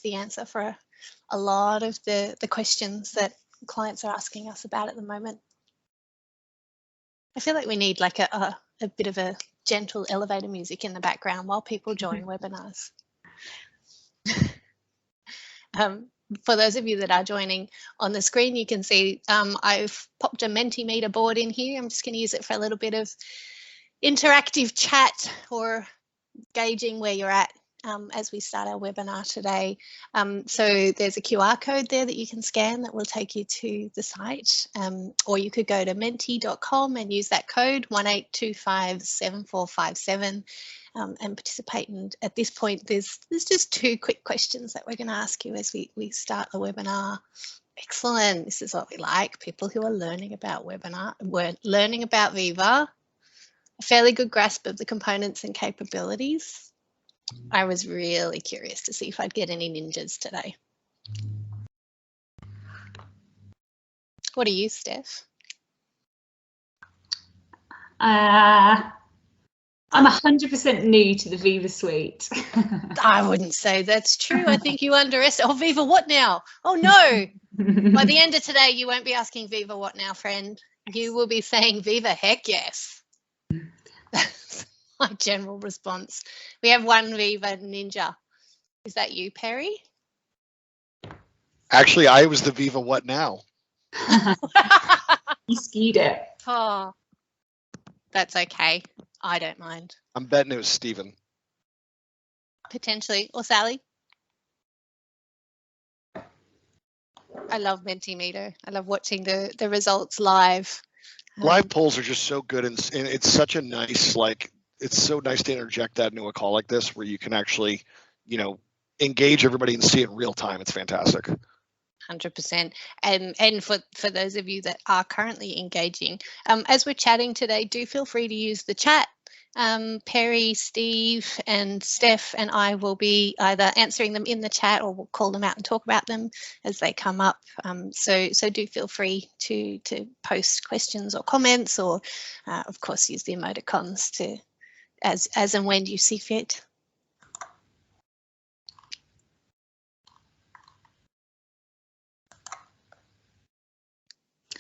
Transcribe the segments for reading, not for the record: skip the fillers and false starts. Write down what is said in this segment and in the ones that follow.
the answer for a lot of the questions that clients are asking us about at the moment. I feel like we need like a bit of a gentle elevator music in the background while people join webinars. For those of you that are joining on the screen, you can see I've popped a Mentimeter board in here. I'm just going to use it for a little bit of interactive chat or gauging where you're at as we start our webinar today. So there's a QR code there that you can scan that will take you to the site, or you could go to menti.com and use that code 18257457 and participate. And at this point, there's just 2 quick questions that we're going to ask you as we start the webinar. Excellent. This is what we like. People who are learning about learning about Viva, a fairly good grasp of the components and capabilities. I was really curious to see if I'd get any ninjas today. What are you, Steph? I'm 100% new to the Viva suite. I wouldn't say that's true. I think you underestimate. Oh, Viva what now? Oh no. By the end of today, you won't be asking Viva what now, friend. You will be saying Viva heck yes. That's my general response. We have one Viva ninja. Is that you, Perry? Actually, I was the Viva what now. You skewed it. Oh, that's okay. I don't mind. I'm betting it was Stephen. Potentially. Or Sally. I love Mentimeter. I love watching the results live. Live polls are just so good, and it's such a nice, like, it's so nice to interject that into a call like this where you can actually, you know, engage everybody and see it in real time. It's fantastic. 100%. And for those of you that are currently engaging, as we're chatting today, do feel free to use the chat. Perry, Steve and Steph and I will be either answering them in the chat or we'll call them out and talk about them as they come up. So do feel free to post questions or comments, or of course use the emoticons to as and when you see fit.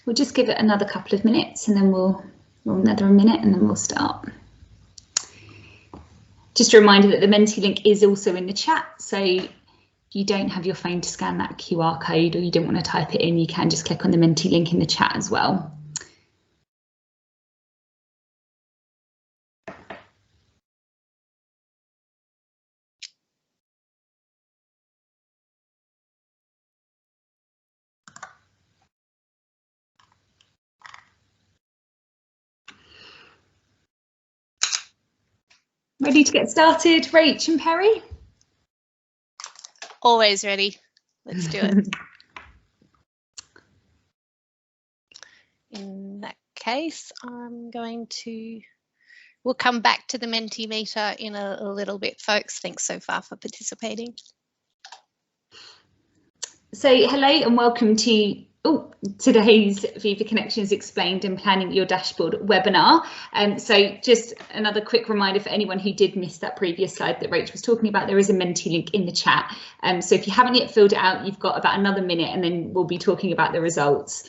We'll just give it another couple of minutes and then we'll another minute and then we'll start. Just a reminder that the Menti link is also in the chat, so if you don't have your phone to scan that QR code or you don't want to type it in, you can just click on the Menti link in the chat as well. Ready to get started, Rach and Perry? Always ready. Let's do it. In that case, we'll come back to the Mentimeter in a little bit, folks. Thanks so far for participating. So hello and welcome to today's Viva Connections Explained and Planning Your Dashboard webinar. So just another quick reminder for anyone who did miss that previous slide that Rach was talking about, there is a Menti link in the chat. So if you haven't yet filled it out, you've got about another minute and then we'll be talking about the results.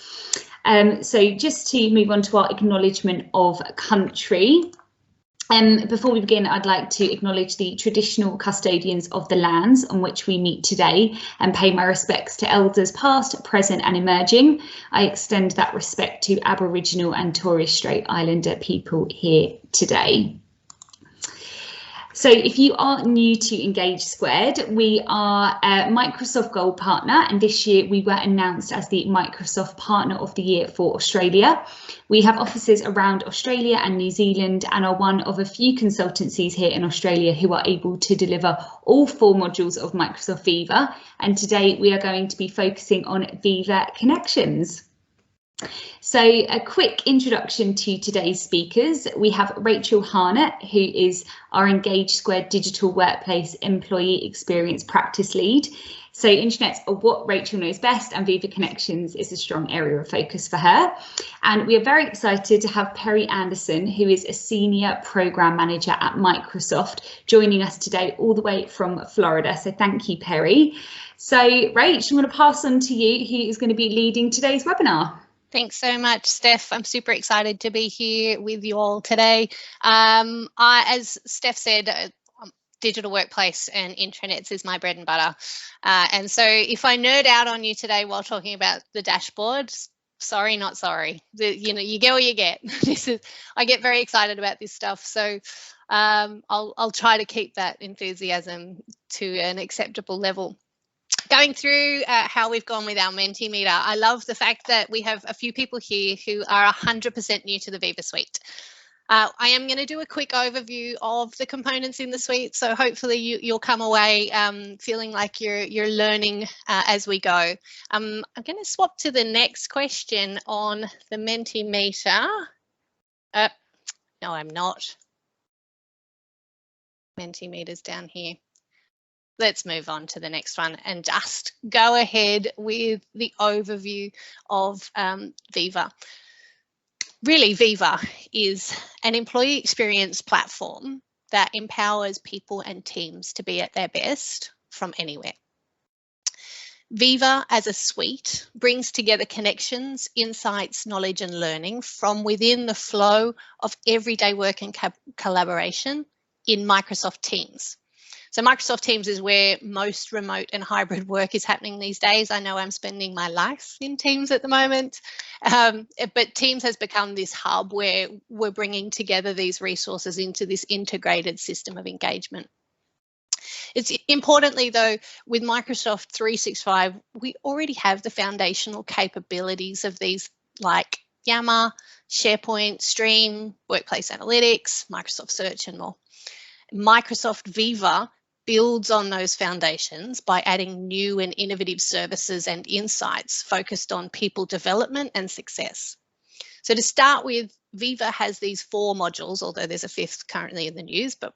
So just to move on to our acknowledgement of country. Before we begin, I'd like to acknowledge the traditional custodians of the lands on which we meet today and pay my respects to elders past, present and emerging. I extend that respect to Aboriginal and Torres Strait Islander people here today. So if you are new to Engage Squared, we are a Microsoft Gold partner, and this year we were announced as the Microsoft Partner of the Year for Australia. We have offices around Australia and New Zealand and are one of a few consultancies here in Australia who are able to deliver all 4 modules of Microsoft Viva. And today we are going to be focusing on Viva Connections. So a quick introduction to today's speakers. We have Rachel Harnett, who is our Engage Squared Digital Workplace Employee Experience Practice Lead. So internets are what Rachel knows best, and Viva Connections is a strong area of focus for her. And we are very excited to have Perry Anderson, who is a Senior Program Manager at Microsoft, joining us today all the way from Florida. So thank you, Perry. So Rach, I'm going to pass on to you, who is going to be leading today's webinar. Thanks so much, Steph. I'm super excited to be here with you all today. As Steph said, digital workplace and intranets is my bread and butter. And so if I nerd out on you today while talking about the dashboard, sorry, not sorry. You get what you get. I get very excited about this stuff. So I'll try to keep that enthusiasm to an acceptable level. Going through how we've gone with our Mentimeter, I love the fact that we have a few people here who are 100% new to the Viva suite. I am going to do a quick overview of the components in the suite, so hopefully you'll come away feeling like you're learning as we go. I'm going to swap to the next question on the Mentimeter. No, I'm not. Mentimeter's down here. Let's move on to the next one and just go ahead with the overview of Viva. Really, Viva is an employee experience platform that empowers people and teams to be at their best from anywhere. Viva as a suite brings together connections, insights, knowledge and learning from within the flow of everyday work and collaboration in Microsoft Teams. So Microsoft Teams is where most remote and hybrid work is happening these days. I know I'm spending my life in Teams at the moment, but Teams has become this hub where we're bringing together these resources into this integrated system of engagement. It's importantly, though, with Microsoft 365, we already have the foundational capabilities of these like Yammer, SharePoint, Stream, Workplace Analytics, Microsoft Search and more. Microsoft Viva builds on those foundations by adding new and innovative services and insights focused on people development and success. So to start with, Viva has these 4 modules, although there's a 5th currently in the news, but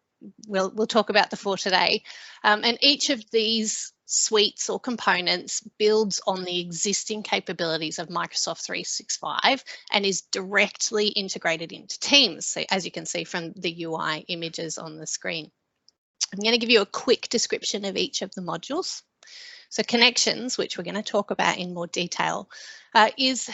we'll talk about the 4 today. And each of these suites or components builds on the existing capabilities of Microsoft 365 and is directly integrated into Teams, so as you can see from the UI images on the screen. I'm going to give you a quick description of each of the modules. So Connections, which we're going to talk about in more detail, it's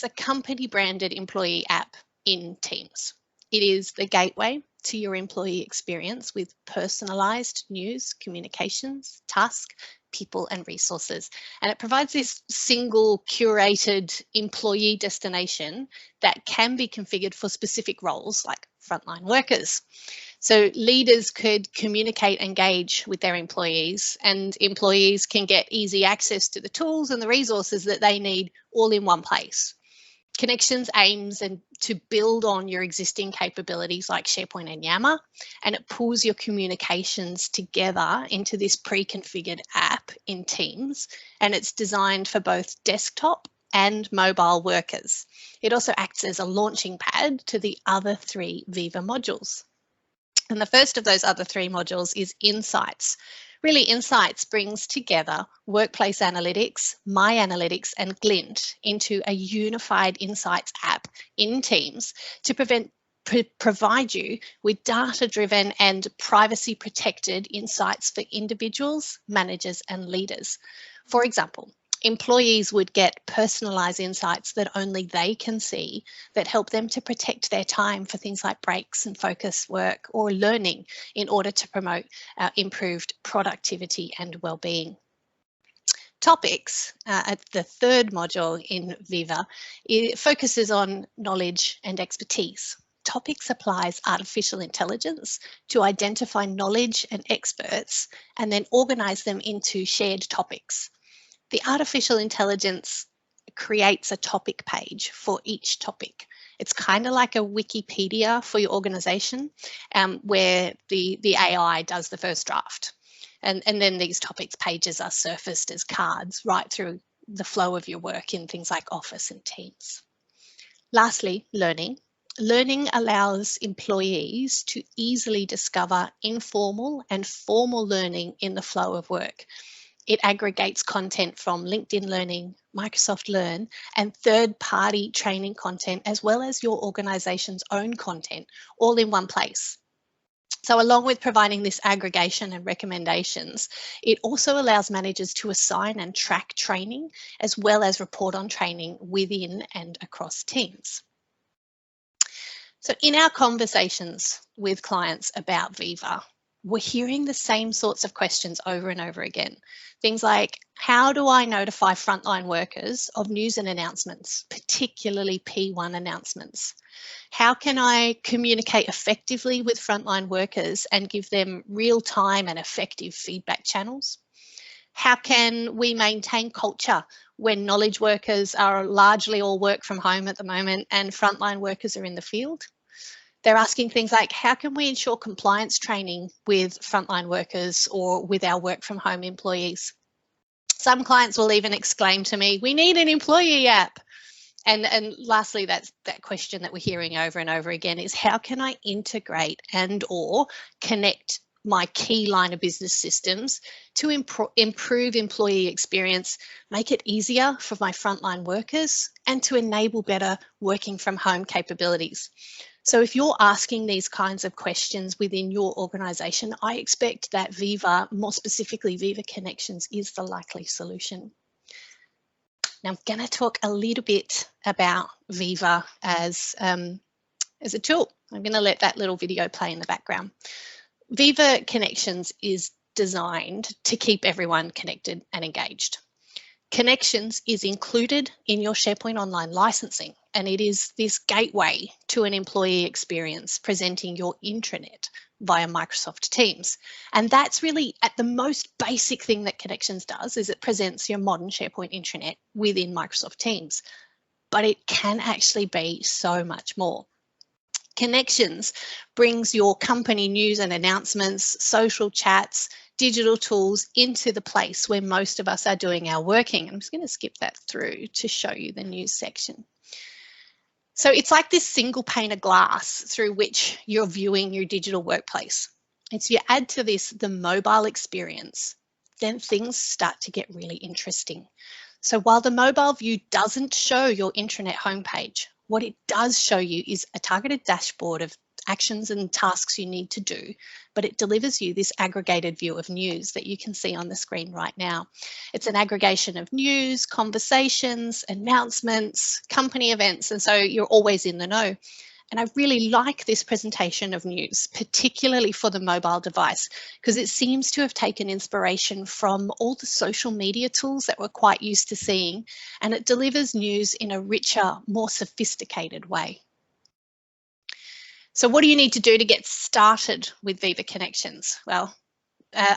a company branded employee app in Teams. It is the gateway to your employee experience with personalised news, communications, task, people and resources. And it provides this single curated employee destination that can be configured for specific roles like frontline workers. So leaders could communicate, engage with their employees, and employees can get easy access to the tools and the resources that they need all in one place. Connections aims to build on your existing capabilities like SharePoint and Yammer, and it pulls your communications together into this pre-configured app in Teams, and it's designed for both desktop and mobile workers. It also acts as a launching pad to the other 3 Viva modules. And the first of those other 3 modules is Insights. Really, Insights brings together Workplace Analytics, My Analytics and Glint into a unified Insights app in Teams to provide you with data-driven and privacy-protected insights for individuals, managers and leaders. For example, employees would get personalised insights that only they can see that help them to protect their time for things like breaks and focus work or learning in order to promote improved productivity and well-being. Topics, at the 3rd module in Viva, it focuses on knowledge and expertise. Topics applies artificial intelligence to identify knowledge and experts and then organise them into shared topics. The artificial intelligence creates a topic page for each topic. It's kind of like a Wikipedia for your organisation, where the AI does the first draft. And then these topics pages are surfaced as cards right through the flow of your work in things like Office and Teams. Lastly, learning. Learning allows employees to easily discover informal and formal learning in the flow of work. It aggregates content from LinkedIn Learning, Microsoft Learn, and third-party training content, as well as your organization's own content, all in one place. So along with providing this aggregation and recommendations, it also allows managers to assign and track training, as well as report on training within and across teams. So in our conversations with clients about Viva, we're hearing the same sorts of questions over and over again. Things like, how do I notify frontline workers of news and announcements, particularly P1 announcements? How can I communicate effectively with frontline workers and give them real-time and effective feedback channels? How can we maintain culture when knowledge workers are largely all work from home at the moment and frontline workers are in the field? They're asking things like, how can we ensure compliance training with frontline workers or with our work from home employees? Some clients will even exclaim to me, we need an employee app. And lastly, that question that we're hearing over and over again is, how can I integrate and or connect my key line of business systems to improve employee experience, make it easier for my frontline workers, and to enable better working from home capabilities? So if you're asking these kinds of questions within your organisation, I expect that Viva, more specifically Viva Connections, is the likely solution. Now I'm going to talk a little bit about Viva as a tool. I'm going to let that little video play in the background. Viva Connections is designed to keep everyone connected and engaged. Connections is included in your SharePoint Online licensing, and it is this gateway to an employee experience presenting your intranet via Microsoft Teams. And that's really at the most basic thing that Connections does, is it presents your modern SharePoint intranet within Microsoft Teams. But it can actually be so much more. Connections brings your company news and announcements, social chats, digital tools into the place where most of us are doing our working. I'm just going to skip that through to show you the news section. So it's like this single pane of glass through which you're viewing your digital workplace. And so you add to this the mobile experience, then things start to get really interesting. So while the mobile view doesn't show your intranet homepage, what it does show you is a targeted dashboard of actions and tasks you need to do, but it delivers you this aggregated view of news that you can see on the screen right now. It's an aggregation of news, conversations, announcements, company events, and so you're always in the know. And I really like this presentation of news, particularly for the mobile device, because it seems to have taken inspiration from all the social media tools that we're quite used to seeing, and it delivers news in a richer, more sophisticated way. So what do you need to do to get started with Viva Connections? Well,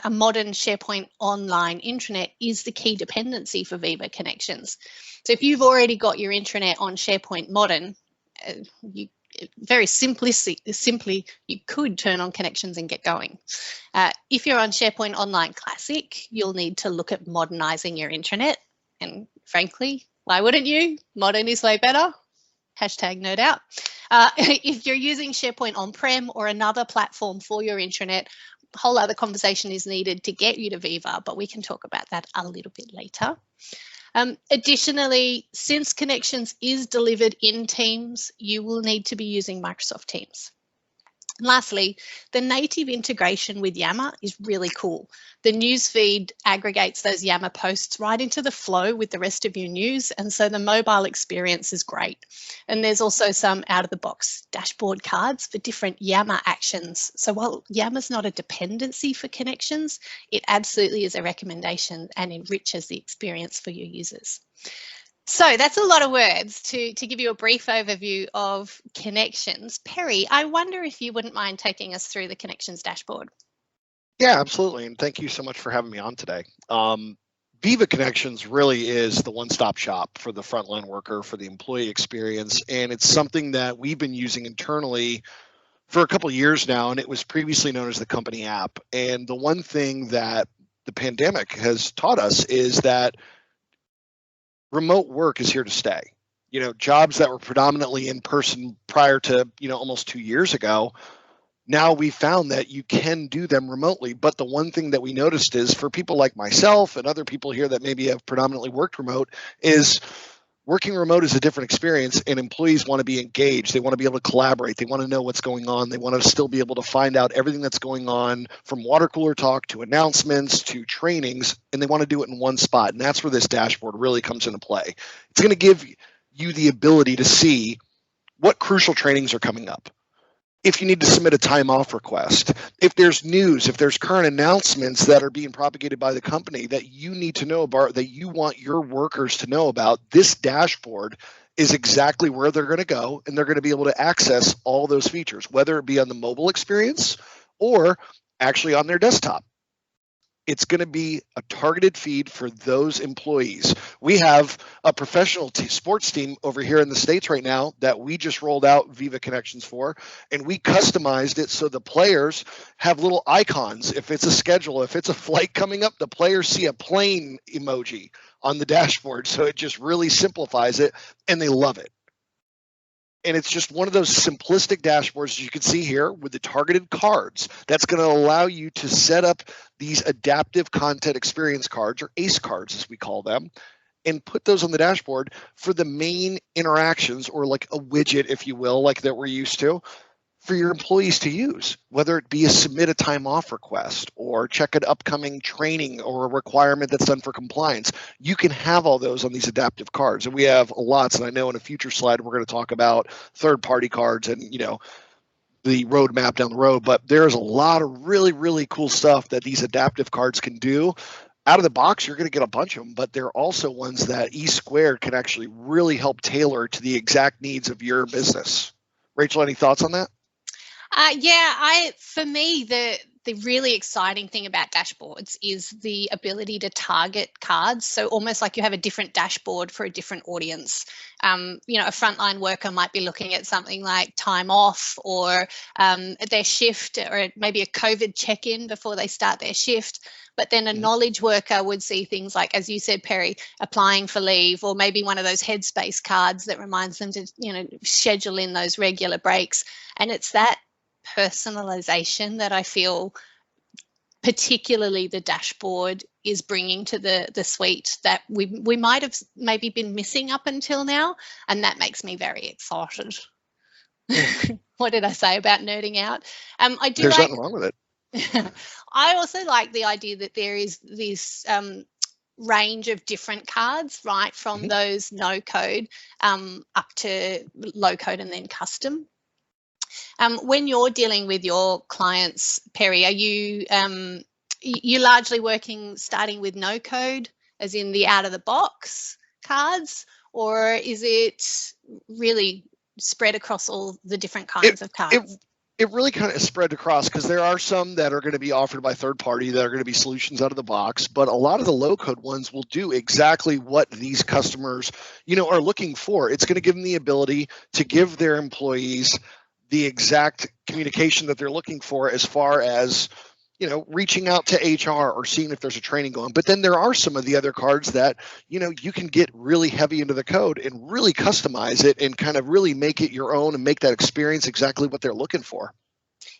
a modern SharePoint Online intranet is the key dependency for Viva Connections. So if you've already got your intranet on SharePoint Modern, very simply, you could turn on Connections and get going. If you're on SharePoint Online Classic, you'll need to look at modernising your intranet. And frankly, why wouldn't you? Modern is way better. Hashtag no doubt. If you're using SharePoint on-prem or another platform for your intranet, a whole other conversation is needed to get you to Viva, but we can talk about that a little bit later. Additionally, since Connections is delivered in Teams, you will need to be using Microsoft Teams. And lastly, the native integration with Yammer is really cool. The newsfeed aggregates those Yammer posts right into the flow with the rest of your news, and so the mobile experience is great. And there's also some out-of-the-box dashboard cards for different Yammer actions. So while Yammer's not a dependency for Connections, it absolutely is a recommendation and enriches the experience for your users. So that's a lot of words to give you a brief overview of Connections. Perry, I wonder if you wouldn't mind taking us through the Connections dashboard. Yeah, absolutely. And thank you so much for having me on today. Viva Connections really is the one-stop shop for the frontline worker, for the employee experience. And it's something that we've been using internally for a couple of years now, and it was previously known as the company app. And the one thing that the pandemic has taught us is that remote work is here to stay. jobs that were predominantly in person prior to, almost 2 years ago. Now we found that you can do them remotely. But the one thing that we noticed is for people like myself and other people here that maybe have predominantly worked remote is working remote is a different experience, and employees want to be engaged. They want to be able to collaborate. They want to know what's going on. They want to still be able to find out everything that's going on, from water cooler talk to announcements to trainings, and they want to do it in one spot. And that's where this dashboard really comes into play. It's going to give you the ability to see what crucial trainings are coming up. If you need to submit a time off request, if there's news, if there's current announcements that are being propagated by the company that you need to know about, that you want your workers to know about, this dashboard is exactly where they're going to go, and they're going to be able to access all those features, whether it be on the mobile experience or actually on their desktop. It's going to be a targeted feed for those employees. We have a professional sports team over here in the States right now that we just rolled out Viva Connections for, and we customized it so the players have little icons. If it's a schedule, if it's a flight coming up, the players see a plane emoji on the dashboard. So it just really simplifies it, and they love it. And it's just one of those simplistic dashboards you can see here with the targeted cards that's going to allow you to set up these adaptive content experience cards, or ACE cards as we call them, and put those on the dashboard for the main interactions, or like a widget, if you will, like that we're used to, for your employees to use, whether it be submit a time off request or check an upcoming training or a requirement that's done for compliance. You can have all those on these adaptive cards, and we have lots. And I know in a future slide we're going to talk about third-party cards and the roadmap down the road. But there's a lot of really, really cool stuff that these adaptive cards can do. Out of the box, you're going to get a bunch of them, but they're also ones that eSquared can actually really help tailor to the exact needs of your business. Rachel, any thoughts on that? For me, the really exciting thing about dashboards is the ability to target cards. So almost like you have a different dashboard for a different audience. A frontline worker might be looking at something like time off, or their shift, or maybe a COVID check-in before they start their shift. But then a knowledge worker would see things like, as you said, Perry, applying for leave, or maybe one of those headspace cards that reminds them to, schedule in those regular breaks. And it's that personalization that I feel particularly the dashboard is bringing to the suite that we might have maybe been missing up until now, and that makes me very excited. What did I say about nerding out? There's nothing wrong with it. I also like the idea that there is this range of different cards, right, from those no code up to low code and then custom. When you're dealing with your clients, Perry, are you largely starting with no code, as in the out of the box cards, or is it really spread across all the different kinds of cards? It really kind of spread across, because there are some that are going to be offered by third party that are going to be solutions out of the box, but a lot of the low code ones will do exactly what these customers, are looking for. It's going to give them the ability to give their employees the exact communication that they're looking for, as far as, reaching out to HR or seeing if there's a training going. But then there are some of the other cards that, you can get really heavy into the code and really customize it and kind of really make it your own and make that experience exactly what they're looking for.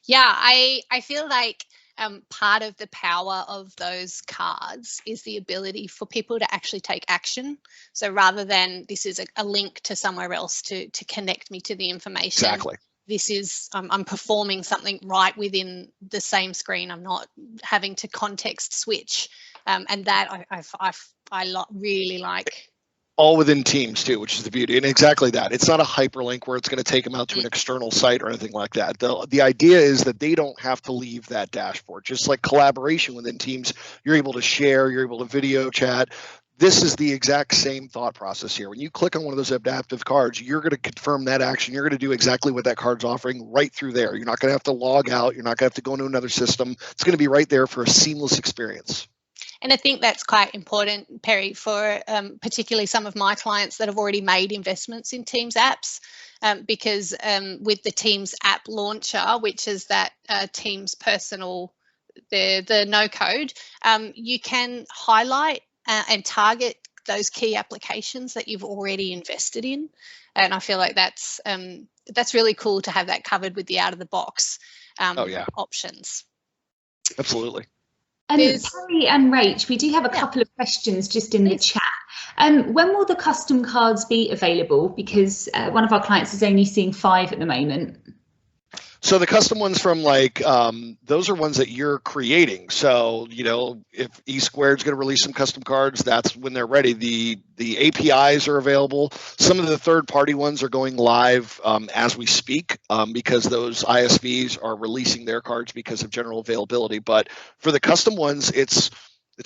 Yeah, I feel like part of the power of those cards is the ability for people to actually take action. So rather than this is a link to somewhere else to connect me to the information. Exactly. This is, I'm performing something right within the same screen. I'm not having to context switch. And that I really like. All within Teams too, which is the beauty. And exactly that. It's not a hyperlink where it's going to take them out to an external site or anything like that. The idea is that they don't have to leave that dashboard. Just like collaboration within Teams, you're able to share, you're able to video chat. This is the exact same thought process here. When you click on one of those adaptive cards, you're going to confirm that action. You're going to do exactly what that card's offering right through there. You're not going to have to log out. You're not going to have to go into another system. It's going to be right there for a seamless experience. And I think that's quite important, Perry, for particularly some of my clients that have already made investments in Teams apps, because with the Teams app launcher, which is that Teams personal, the no code, you can highlight and target those key applications that you've already invested in. And I feel like that's really cool to have that covered with the out of the box options. Absolutely. Perry and Rach, we do have a couple of questions just in the chat. When will the custom cards be available? Because one of our clients is only seeing 5 at the moment. So the custom ones from like, those are ones that you're creating. So, you know, if E Squared is going to release some custom cards, that's when they're ready. The APIs are available. Some of the third-party ones are going live as we speak because those ISVs are releasing their cards because of general availability. But for the custom ones, it's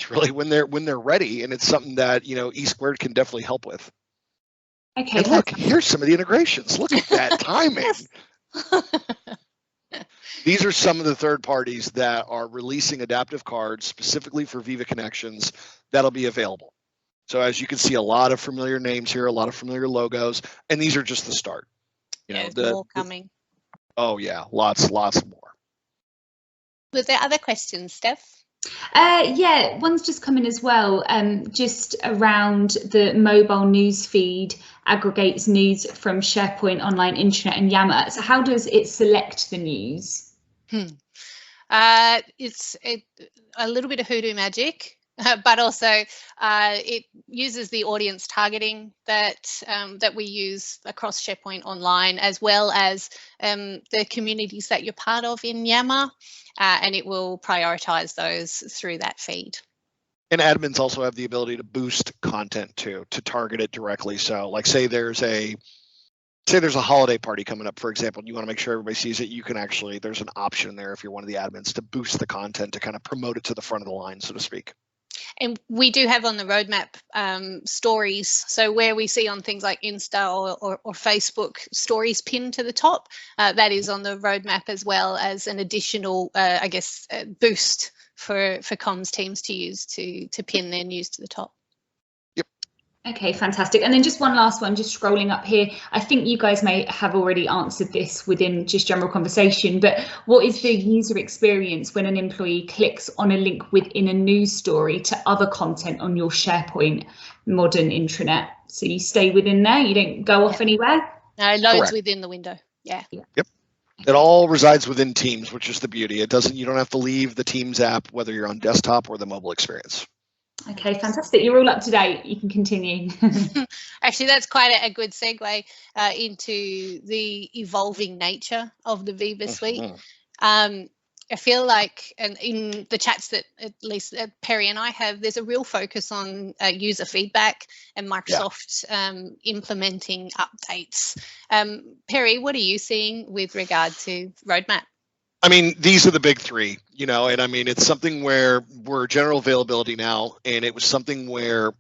really when they're ready, and it's something that, you know, E Squared can definitely help with. Okay. And look, here's some of the integrations. Look at that timing. These are some of the third parties that are releasing adaptive cards specifically for Viva Connections that'll be available. So as you can see, a lot of familiar names here, a lot of familiar logos, and these are just the start. You know, there's more coming. Oh yeah, lots more. Was there other questions, Steph? Yeah, one's just come in as well, just around the mobile news feed aggregates news from SharePoint, Online Intranet and Yammer. So how does it select the news? It's a little bit of hoodoo magic, but also it uses the audience targeting that we use across SharePoint Online, as well as the communities that you're part of in Yammer, and it will prioritize those through that feed. And admins also have the ability to boost content too, to target it directly. So like say there's a holiday party coming up, for example, and you want to make sure everybody sees it, you can actually, there's an option there if you're one of the admins to boost the content to kind of promote it to the front of the line, so to speak. And we do have on the roadmap stories. So where we see on things like Insta or Facebook stories pinned to the top, that is on the roadmap as well as an additional, I guess, boost for comms teams to use to pin their news to the top. Okay, fantastic. And then just one last one, just scrolling up here. I think you guys may have already answered this within just general conversation, but what is the user experience when an employee clicks on a link within a news story to other content on your SharePoint modern intranet? So you stay within there, you don't go off anywhere? No, it loads Correct. within the window. Yeah. Yep. It all resides within Teams, which is the beauty. You don't have to leave the Teams app, whether you're on desktop or the mobile experience. Okay, fantastic. You're all up to date. You can continue. Actually, that's quite a good segue into the evolving nature of the Viva suite. I feel like, and in the chats that at least Perry and I have, there's a real focus on user feedback and Microsoft implementing updates. Perry, what are you seeing with regard to roadmap? I mean, these are the big 3, you know, and I mean, it's something where we're general availability now, and it was something where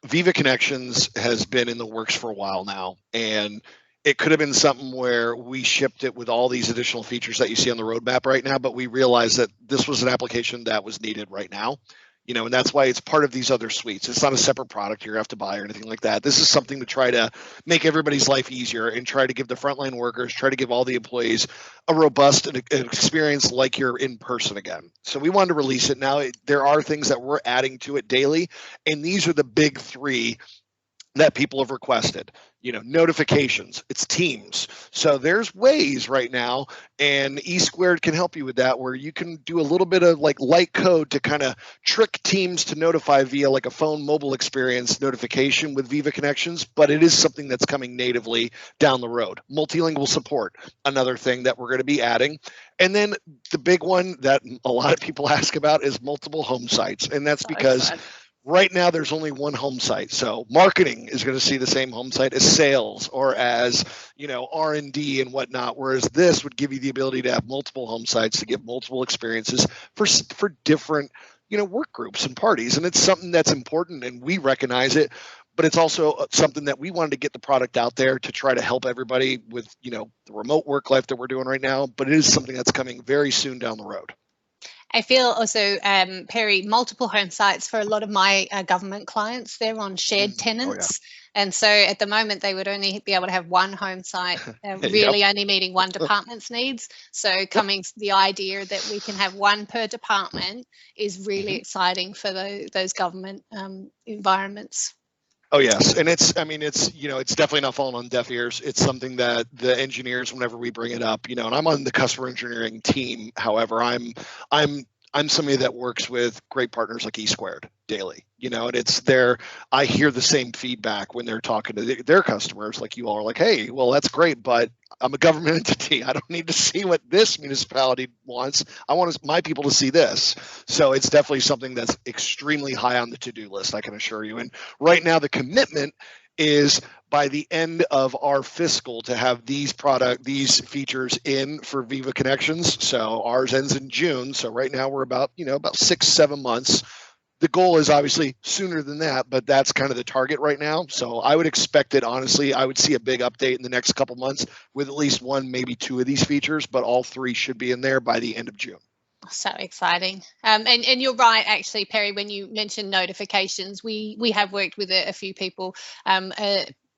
Viva Connections has been in the works for a while now, and it could have been something where we shipped it with all these additional features that you see on the roadmap right now, but we realized that this was an application that was needed right now. You know, and that's why it's part of these other suites. It's not a separate product you're going to have to buy or anything like that. This is something to try to make everybody's life easier and try to give the frontline workers, try to give all the employees a robust experience like you're in person again. So we wanted to release it. Now there are things that we're adding to it daily, and these are the big 3 that people have requested. You know, notifications, it's Teams. So there's ways right now, and E Squared can help you with that, where you can do a little bit of like light code to kind of trick Teams to notify via like a phone mobile experience notification with Viva Connections, but it is something that's coming natively down the road. Multilingual support, another thing that we're going to be adding. And then the big one that a lot of people ask about is multiple home sites, and that's because right now, there's only one home site. So marketing is going to see the same home site as sales or as, you know, R&D and whatnot, whereas this would give you the ability to have multiple home sites to give multiple experiences for different, you know, work groups and parties. And it's something that's important, and we recognize it, but it's also something that we wanted to get the product out there to try to help everybody with, you know, the remote work life that we're doing right now, but it is something that's coming very soon down the road. I feel also, Perry, multiple home sites for a lot of my government clients, they're on shared tenants. And so at the moment, they would only be able to have one home site, really only meeting one department's needs. So the idea that we can have one per department is really exciting for those government environments. Oh yes, and it's, I mean, it's, you know, it's definitely not falling on deaf ears. It's something that the engineers, whenever we bring it up, you know, and I'm on the customer engineering team. However, I'm somebody that works with great partners like E Squared daily, you know, and it's there. I hear the same feedback when they're talking to their customers, like you all are like, hey, well, that's great, but I'm a government entity. I don't need to see what this municipality wants. I want my people to see this. So it's definitely something that's extremely high on the to-do list, I can assure you. And right now, the commitment is by the end of our fiscal to have these features in for Viva Connections. So ours ends in June. So right now we're about, you know, about 6-7 months. The goal is obviously sooner than that, but that's kind of the target right now. So I would expect it, honestly, I would see a big update in the next couple months with at least one, maybe two of these features, but all three should be in there by the end of June. So exciting. And you're right, actually, Perry, when you mentioned notifications, we have worked with a few people.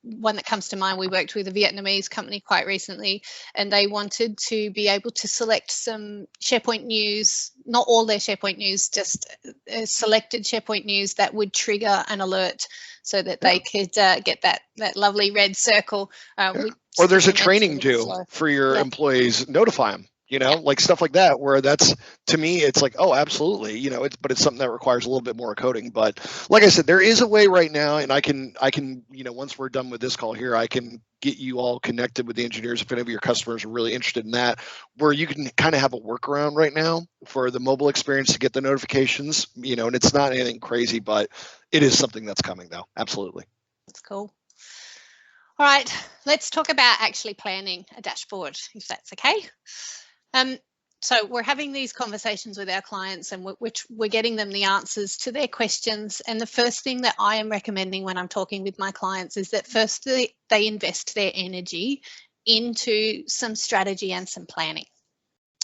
One that comes to mind, we worked with a Vietnamese company quite recently, and they wanted to be able to select some SharePoint news, not all their SharePoint news, just selected SharePoint news that would trigger an alert so that they could get that lovely red circle. Or there's a training due for your employees, notify them. You know, like stuff like that, where that's, to me, it's like, oh, absolutely, you know, but it's something that requires a little bit more coding. But like I said, there is a way right now, and I can, you know, once we're done with this call here, I can get you all connected with the engineers if any of your customers are really interested in that, where you can kind of have a workaround right now for the mobile experience to get the notifications, you know, and it's not anything crazy, but it is something that's coming though. Absolutely. That's cool. All right, let's talk about actually planning a dashboard, if that's okay. So we're having these conversations with our clients, and we're getting them the answers to their questions. And the first thing that I am recommending when I'm talking with my clients is that first they invest their energy into some strategy and some planning.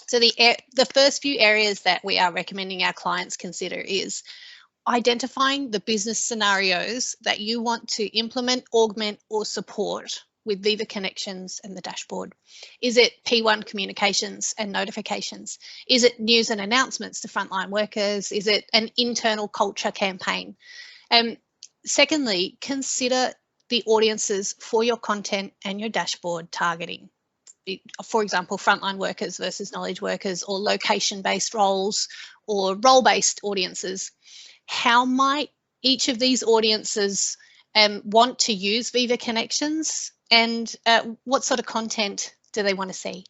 So the first few areas that we are recommending our clients consider is identifying the business scenarios that you want to implement, augment, or support with Viva Connections and the dashboard. Is it P1 communications and notifications? Is it news and announcements to frontline workers? Is it an internal culture campaign? Secondly, consider the audiences for your content and your dashboard targeting. For example, frontline workers versus knowledge workers, or location-based roles, or role-based audiences. How might each of these audiences want to use Viva Connections, and what sort of content do they want to see?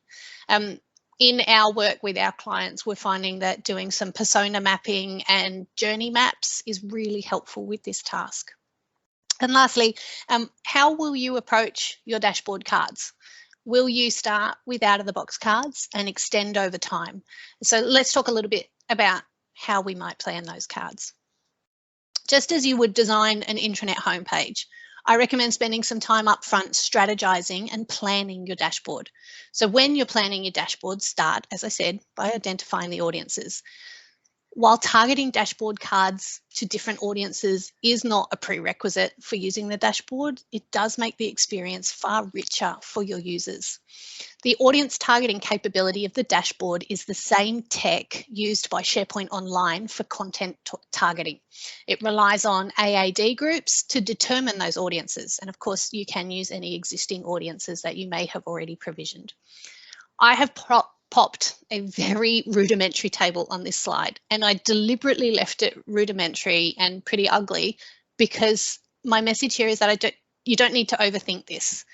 In our work with our clients, we're finding that doing some persona mapping and journey maps is really helpful with this task. And lastly, how will you approach your dashboard cards? Will you start with out-of-the-box cards and extend over time? So let's talk a little bit about how we might plan those cards. Just as you would design an intranet homepage, I recommend spending some time up front strategizing and planning your dashboard. So when you're planning your dashboard, start, as I said, by identifying the audiences. While targeting dashboard cards to different audiences is not a prerequisite for using the dashboard, it does make the experience far richer for your users. The audience targeting capability of the dashboard is the same tech used by SharePoint Online for content targeting. It relies on AAD groups to determine those audiences. And of course, you can use any existing audiences that you may have already provisioned. I have popped a very rudimentary table on this slide, and I deliberately left it rudimentary and pretty ugly because my message here is that you don't need to overthink this.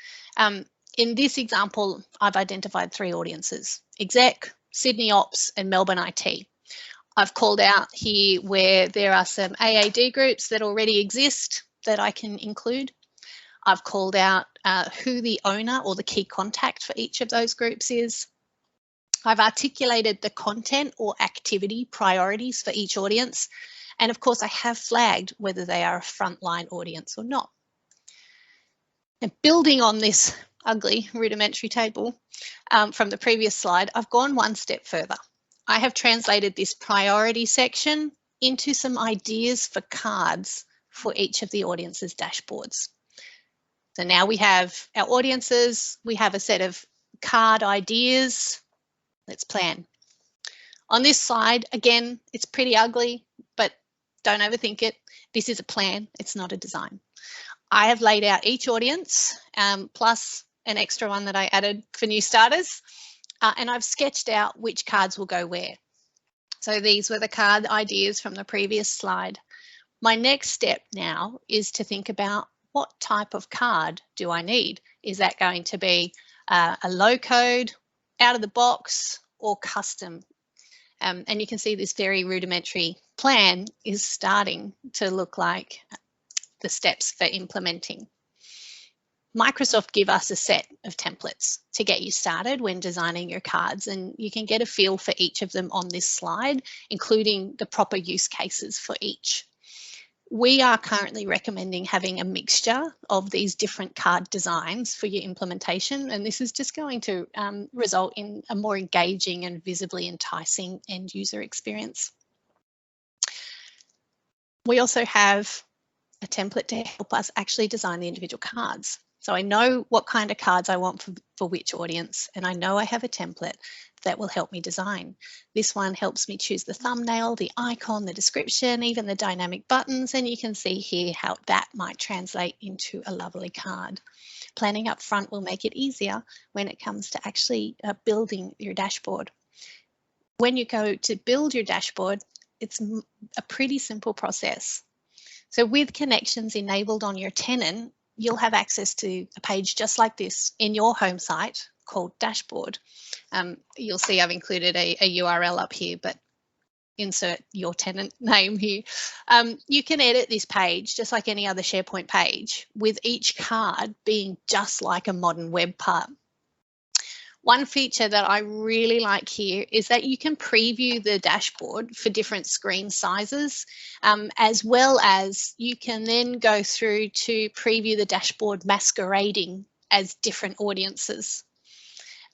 In this example, I've identified 3 audiences: exec, Sydney Ops, and Melbourne IT. I've called out here where there are some AAD groups that already exist that I can include. I've called out who the owner or the key contact for each of those groups is. I've articulated the content or activity priorities for each audience. And of course, I have flagged whether they are a frontline audience or not. And building on this ugly rudimentary table from the previous slide, I've gone one step further. I have translated this priority section into some ideas for cards for each of the audience's dashboards. So now we have our audiences, we have a set of card ideas. Let's plan. On this slide, again, it's pretty ugly, but don't overthink it. This is a plan, it's not a design. I have laid out each audience plus an extra one that I added for new starters, and I've sketched out which cards will go where. So these were the card ideas from the previous slide. My next step now is to think about what type of card do I need? Is that going to be a low code, out of the box, or custom? And you can see this very rudimentary plan is starting to look like the steps for implementing. Microsoft give us a set of templates to get you started when designing your cards, and you can get a feel for each of them on this slide, including the proper use cases for each. We are currently recommending having a mixture of these different card designs for your implementation, and this is just going to result in a more engaging and visibly enticing end user experience. We also have a template to help us actually design the individual cards. So I know what kind of cards I want for which audience, and I know I have a template that will help me design. This one helps me choose the thumbnail, the icon, the description, even the dynamic buttons, and you can see here how that might translate into a lovely card. Planning up front will make it easier when it comes to actually building your dashboard. When you go to build your dashboard, it's a pretty simple process. So with connections enabled on your tenant, you'll have access to a page just like this in your home site called Dashboard. You'll see I've included a URL up here, but insert your tenant name here. You can edit this page just like any other SharePoint page, with each card being just like a modern web part. One feature that I really like here is that you can preview the dashboard for different screen sizes, as well as you can then go through to preview the dashboard masquerading as different audiences.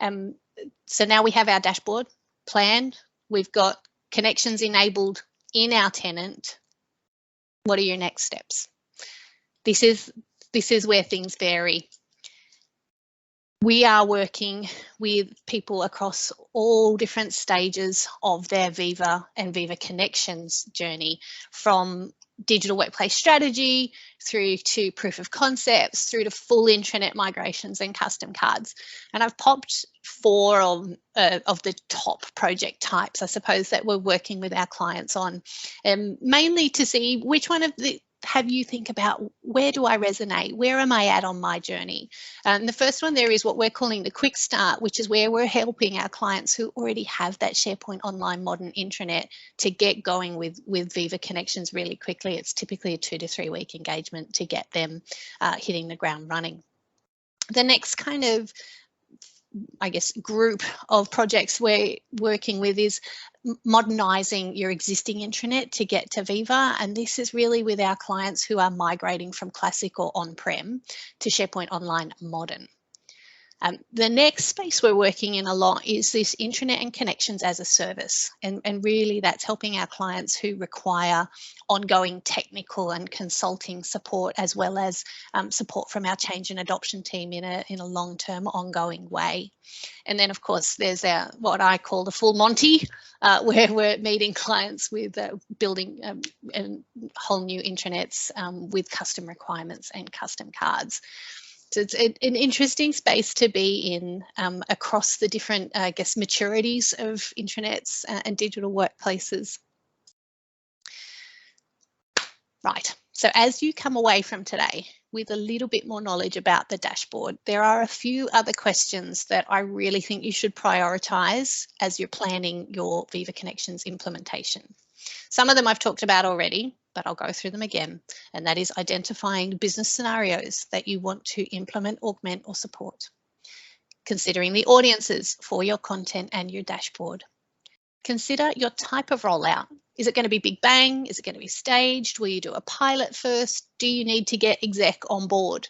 So now we have our dashboard planned. We've got connections enabled in our tenant. What are your next steps? This is where things vary. We are working with people across all different stages of their Viva and Viva Connections journey, from digital workplace strategy through to proof of concepts, through to full intranet migrations and custom cards. And I've popped 4 of the top project types, I suppose, that we're working with our clients on, mainly to see which one of the have you think about, where do I resonate? Where am I at on my journey? And the first one there is what we're calling the quick start, which is where we're helping our clients who already have that SharePoint Online modern intranet to get going with Viva Connections really quickly. It's typically a 2 to 3 week engagement to get them hitting the ground running. The next kind of, I guess, group of projects we're working with is modernising your existing intranet to get to Viva, and this is really with our clients who are migrating from classic or on-prem to SharePoint Online Modern. The next space we're working in a lot is this intranet and connections as a service, and really that's helping our clients who require ongoing technical and consulting support, as well as support from our change and adoption team in a long-term ongoing way. And then of course there's our, what I call the full Monty, where we're meeting clients with building whole new intranets with custom requirements and custom cards. So it's an interesting space to be in across the different, I guess, maturities of intranets and digital workplaces. Right, so as you come away from today with a little bit more knowledge about the dashboard, there are a few other questions that I really think you should prioritise as you're planning your Viva Connections implementation. Some of them I've talked about already, but I'll go through them again, and that is identifying business scenarios that you want to implement, augment or support. Considering the audiences for your content and your dashboard. Consider your type of rollout. Is it going to be big bang? Is it going to be staged? Will you do a pilot first? Do you need to get exec on board?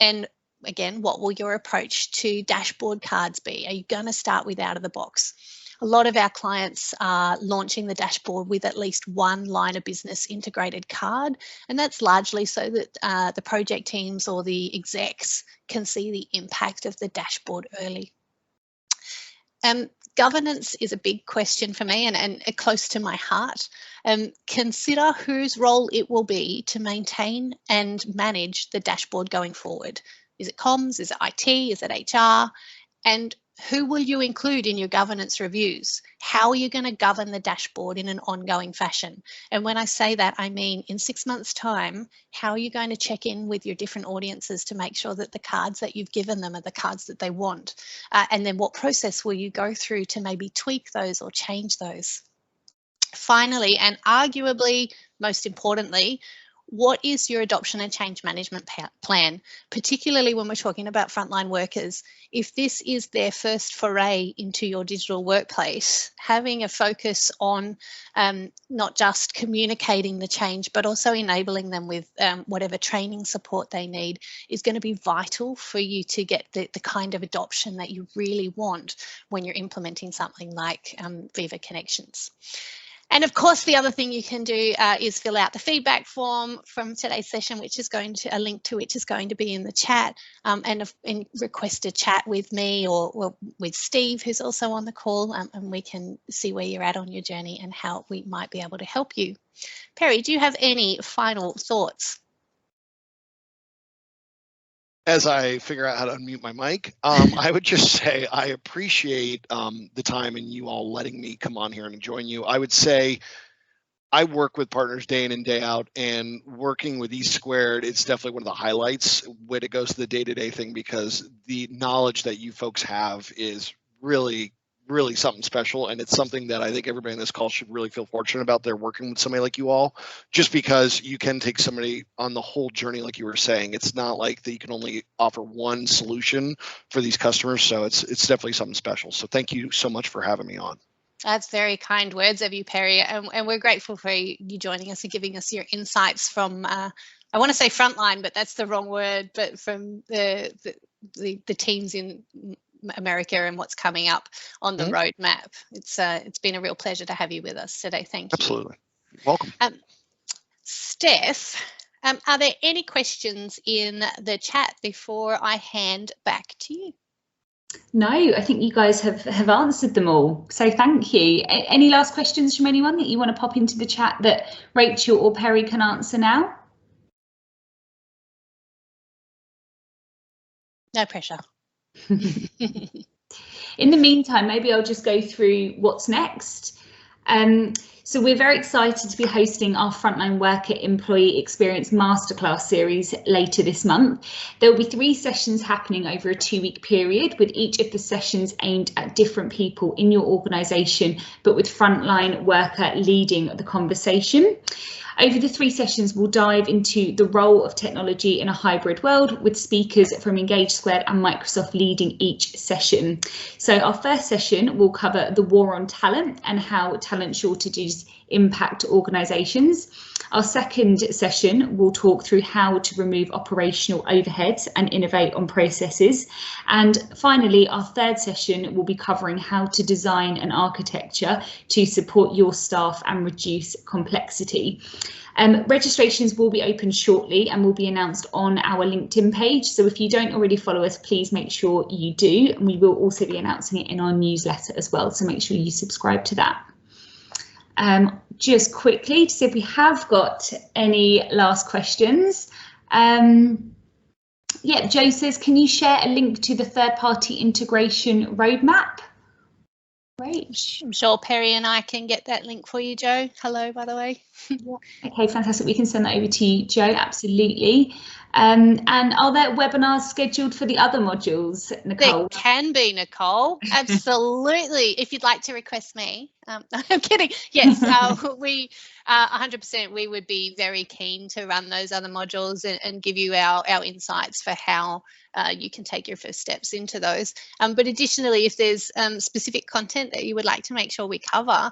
And again, what will your approach to dashboard cards be? Are you going to start with out of the box? A lot of our clients are launching the dashboard with at least one line of business integrated card, and that's largely so that the project teams or the execs can see the impact of the dashboard early. governance is a big question for me and close to my heart. Consider whose role it will be to maintain and manage the dashboard going forward. Is it comms? Is it IT? Is it HR? And who will you include in your governance reviews? How are you going to govern the dashboard in an ongoing fashion? And when I say that, I mean in 6 months' time, how are you going to check in with your different audiences to make sure that the cards that you've given them are the cards that they want? And then what process will you go through to maybe tweak those or change those? Finally, and arguably most importantly, what is your adoption and change management plan, particularly when we're talking about frontline workers? If this is their first foray into your digital workplace, having a focus on not just communicating the change, but also enabling them with whatever training support they need is going to be vital for you to get the kind of adoption that you really want when you're implementing something like Viva Connections. And of course, the other thing you can do is fill out the feedback form from today's session, which is going to, a link to which is going to be in the chat, and request a chat with me or with Steve, who's also on the call, and we can see where you're at on your journey and how we might be able to help you. Perry, do you have any final thoughts? As I figure out how to unmute my mic, I would just say I appreciate the time and you all letting me come on here and join you. I would say I work with partners day in and day out, and working with E2, it's definitely one of the highlights when it goes to the day-to-day thing, because the knowledge that you folks have is really something special, and it's something that I think everybody in this call should really feel fortunate about. They're working with somebody like you all, just because you can take somebody on the whole journey, like you were saying. It's not like that you can only offer one solution for these customers, so it's definitely something special. So thank you so much for having me on. That's very kind words of you, Perry, and we're grateful for you joining us and giving us your insights from, I want to say frontline, but that's the wrong word, but from the teams in America and what's coming up on the roadmap. It's been a real pleasure to have you with us today. Thank you. Absolutely. Welcome. Steph, are there any questions in the chat before I hand back to you? No, I think you guys have answered them all. So thank you. Any last questions from anyone that you want to pop into the chat that Rachel or Perry can answer now? No pressure. In the meantime, maybe I'll just go through what's next. So we're very excited to be hosting our Frontline Worker Employee Experience Masterclass series later this month. There will be 3 sessions happening over a 2-week period, with each of the sessions aimed at different people in your organisation, but with frontline worker leading the conversation. Over the 3 sessions, we'll dive into the role of technology in a hybrid world, with speakers from Engage Squared and Microsoft leading each session. So our first session will cover the war on talent and how talent shortages impact organisations. Our second session will talk through how to remove operational overheads and innovate on processes. And finally, our third session will be covering how to design an architecture to support your staff and reduce complexity. Registrations will be open shortly and will be announced on our LinkedIn page. So if you don't already follow us, please make sure you do. And we will also be announcing it in our newsletter as well. So make sure you subscribe to that. Just quickly to see if we have got any last questions. Yeah, Joe says, can you share a link to the third-party integration roadmap? Great. I'm sure Perry and I can get that link for you, Joe. Hello, by the way. Okay, fantastic. We can send that over to you, Joe. Absolutely. And are there webinars scheduled for the other modules, Nicole? There can be, Nicole. Absolutely. If you'd like to request me. No, I'm kidding. Yes, we 100%. We would be very keen to run those other modules and give you our insights for how you can take your first steps into those. But additionally, if there's specific content that you would like to make sure we cover,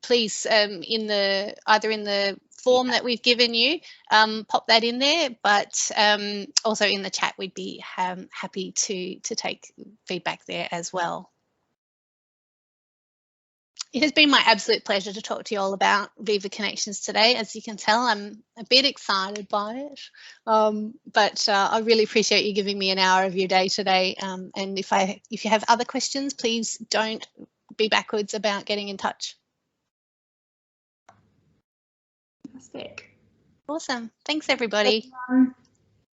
please either in the form that we've given you, pop that in there, but also in the chat, we'd be happy to take feedback there as well. It has been my absolute pleasure to talk to you all about Viva Connections today. As you can tell, I'm a bit excited by it, but I really appreciate you giving me an hour of your day today. And if you have other questions, please don't be backwards about getting in touch. Fantastic. Awesome. Thanks, everybody. Everyone.